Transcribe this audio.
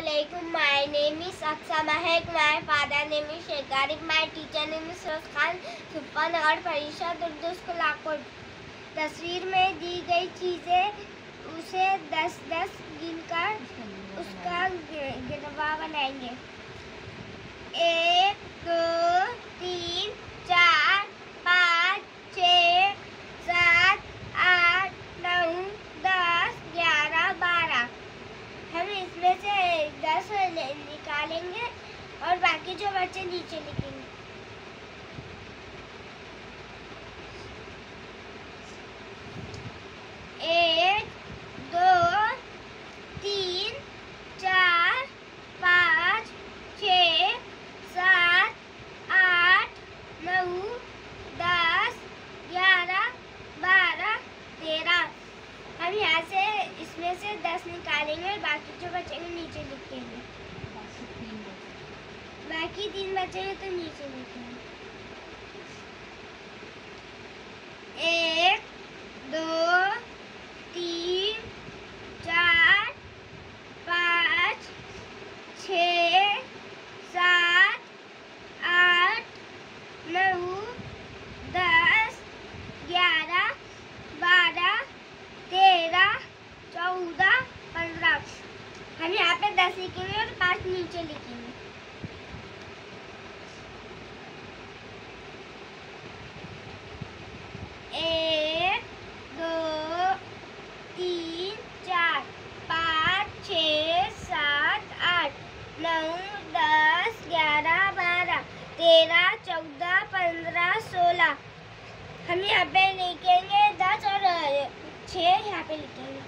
Assalamualaikum. My name is Aksa Mahek. My father name is Sheikh Arif. My teacher name is Firoz Khan. सुपनगर परिषद Urdu school लाखों। तस्वीर में दी गई चीज़ें उसे 10-10 गिनकर उसका गिनवा बनाएंगे। 1 2 3 4 5 6 7 8 9 10 11 12। हम इसमें से 10 निकालेंगे और बाकी जो बच्चे नीचे लिखेंगे। 1 2 3 4 5 6 7 8 9 10 11 12 13। हम यहाँ से इसमें से 10 निकालेंगे और बाकी जो बचेंगे नीचे लिखेंगे। बाकी 3 बचेंगे तो नीचे लिखेंगे। 1 2 3 4 5 6 7 8 9 10 11 12 13 14 15। हम यहाँ पे 10 लिखेंगे और 5 नीचे लिखेंगे। 1 2 3 4 5 6 7 8 9 10 11 12 13 14 15 16। हम यहाँ पे लिखेंगे 10 और 6 यहाँ पे लिखेंगे।